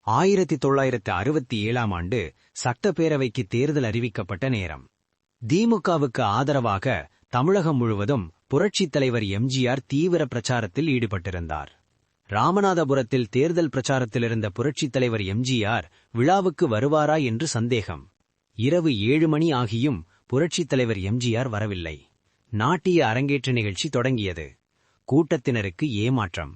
1967ஆம் ஆண்டு சட்டப்பேரவைக்கு தேர்தல் அறிவிக்கப்பட்ட நேரம். திமுகவுக்கு ஆதரவாக தமிழகம் முழுவதும் புரட்சித் தலைவர் எம்ஜிஆர் தீவிர பிரச்சாரத்தில் ஈடுபட்டிருந்தார். ராமநாதபுரத்தில் தேர்தல் பிரச்சாரத்தில் இருந்த புரட்சித் தலைவர் எம்ஜிஆர் விழாவுக்கு வருவாரா என்று சந்தேகம். இரவு 7 மணி ஆகியும் புரட்சித் தலைவர் எம்ஜிஆர் வரவில்லை. நாட்டிய அரங்கேற்ற நிகழ்ச்சி தொடங்கியது. கூட்டத்தினருக்கு ஏமாற்றம்.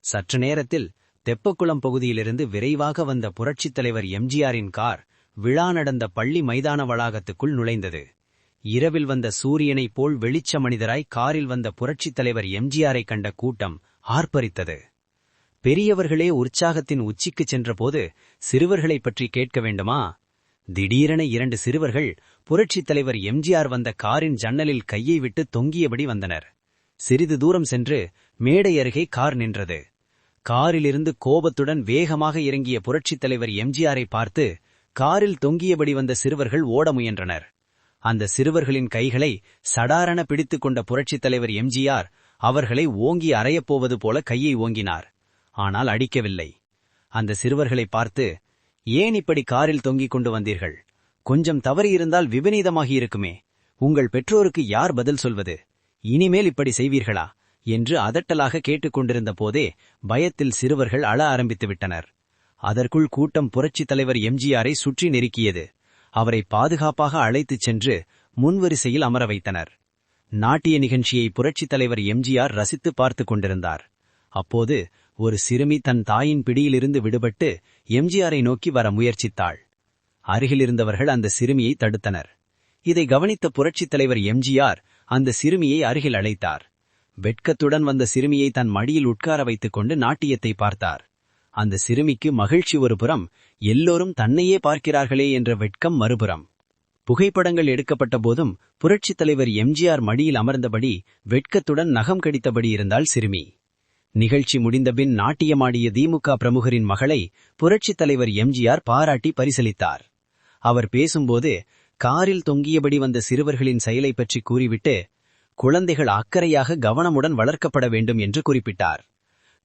சற்று நேரத்தில் தெப்பக்குளம் பகுதியிலிருந்து விரைவாக வந்த புரட்சித் தலைவர் எம்ஜிஆரின் கார் விழா நடந்த பள்ளி மைதான வளாகத்துக்குள் நுழைந்தது. இரவில் வந்த சூரியனைப் போல் வெளிச்ச மனிதராய் காரில் வந்த புரட்சித் தலைவர் எம்ஜிஆரை கண்ட கூட்டம் ஆர்ப்பரித்தது. பெரியவர்களே உற்சாகத்தின் உச்சிக்குச் சென்றபோது சிறுவர்களைப் பற்றி கேட்க வேண்டுமா? திடீரென 2 சிறுவர்கள் புரட்சித் தலைவர் எம்ஜிஆர் வந்த காரின் ஜன்னலில் கையை விட்டு தொங்கியபடி வந்தனர். சிறிது தூரம் சென்று மேடை அருகே கார் நின்றது. காரிலிருந்து கோபத்துடன் வேகமாக இறங்கிய புரட்சித் தலைவர் எம்ஜிஆரை பார்த்து காரில் தொங்கியபடி வந்த சிறுவர்கள் ஓட முயன்றனர். அந்த சிறுவர்களின் கைகளை சடாரென பிடித்துக் கொண்ட புரட்சித் தலைவர் எம்ஜிஆர் அவர்களை ஓங்கி அறையப்போவது போல கையை ஓங்கினார். ஆனால் அடிக்கவில்லை. அந்த சிறுவர்களை பார்த்து, ஏன் இப்படி காரில் தொங்கிக் கொண்டு வந்தீர்கள்? கொஞ்சம் தவறியிருந்தால் விபரீதமாகியிருக்குமே. உங்கள் பெற்றோருக்கு யார் பதில் சொல்வது? இனிமேல் இப்படி செய்வீர்களா என்று அதட்டலாக கேட்டுக்கொண்டிருந்த போதே பயத்தில் சிறுவர்கள் அழ ஆரம்பித்துவிட்டனர். அதற்குள் கூட்டம் புரட்சித் தலைவர் எம்ஜிஆரை சுற்றி நெருக்கியது. அவரை பாதுகாப்பாக அழைத்துச் சென்று முன்வரிசையில் அமர வைத்தனர். நாட்டிய நிகழ்ச்சியை புரட்சித் தலைவர் எம்ஜிஆர் ரசித்து பார்த்து கொண்டிருந்தார். அப்போது ஒரு சிறுமி தன் தாயின் பிடியிலிருந்து விடுபட்டு எம்ஜிஆரை நோக்கி வர முயற்சித்தாள். அருகிலிருந்தவர்கள் அந்த சிறுமியை தடுத்தனர். இதை கவனித்த புரட்சித் தலைவர் எம்ஜிஆர் அந்த சிறுமியை அருகில் அழைத்தார். வெட்கத்துடன் வந்த சிறுமியை தன் மடியில் உட்கார வைத்துக் கொண்டு நாட்டியத்தை பார்த்தார். அந்த சிறுமிக்கு மகிழ்ச்சி ஒருபுறம், எல்லோரும் தன்னையே பார்க்கிறார்களே என்ற வெட்கம் மறுபுறம். புகைப்படங்கள் எடுக்கப்பட்ட போதும் புரட்சித் தலைவர் எம்ஜிஆர் மடியில் அமர்ந்தபடி வெட்கத்துடன் நகம் கடித்தபடி இருந்தாள் சிறுமி. நிகழ்ச்சி முடிந்தபின் நாட்டியமாடிய திமுக பிரமுகரின் மகளை புரட்சித் தலைவர் எம்ஜிஆர் பாராட்டி பரிசளித்தார். அவர் பேசும்போது காரில் தொங்கியபடி வந்த சிறுவர்களின் செயலை பற்றி கூறிவிட்டு, குழந்தைகள் அக்கறையாக கவனமுடன் வளர்க்கப்பட வேண்டும் என்று குறிப்பிட்டார்.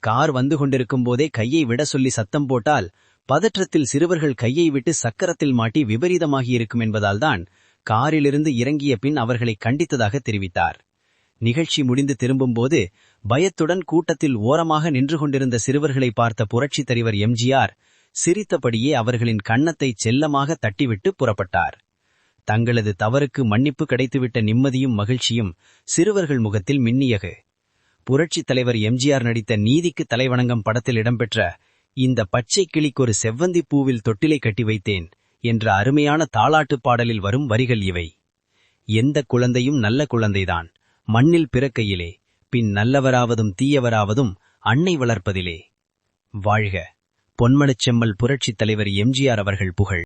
கார் வந்து கொண்டிருக்கும் போதே கையை விட சொல்லி சத்தம் போட்டால் பதற்றத்தில் சிறுவர்கள் கையை விட்டு சக்கரத்தில் மாட்டி விபரீதமாகியிருக்கும் என்பதால்தான் காரிலிருந்து இறங்கிய பின் அவர்களை கண்டித்ததாக தெரிவித்தார். நிகழ்ச்சி முடிந்து திரும்பும்போது பயத்துடன் கூட்டத்தில் ஓரமாக நின்று கொண்டிருந்த சிறுவர்களை பார்த்த புரட்சித் தலைவர் எம்ஜிஆர் சிரித்தபடியே அவர்களின் கன்னத்தை செல்லமாக தட்டிவிட்டு புறப்பட்டார். தங்களது தவறுக்கு மன்னிப்பு கிடைத்துவிட்ட நிம்மதியும் மகிழ்ச்சியும் சிறுவர்கள் முகத்தில் மின்னியது. புரட்சித் தலைவர் எம்ஜிஆர் நடித்த நீதிக்கு தலைவணங்கம் படத்தில் இடம்பெற்ற இந்த பச்சை கிளிக்கொரு செவ்வந்தி பூவில் தொட்டிலை கட்டி வைத்தேன் என்ற அருமையான தாலாட்டுப் பாடலில் வரும் வரிகள் இவை. எந்த குழந்தையும் நல்ல குழந்தைதான், மண்ணில் பிறக்கையிலே, பின் நல்லவராவதும் தீயவராவதும் அன்னை வளர்ப்பதிலே. வாழ்க பொன்மனச் செம்மல் புரட்சித் தலைவர் எம்ஜிஆர் அவர்கள் புகழ்.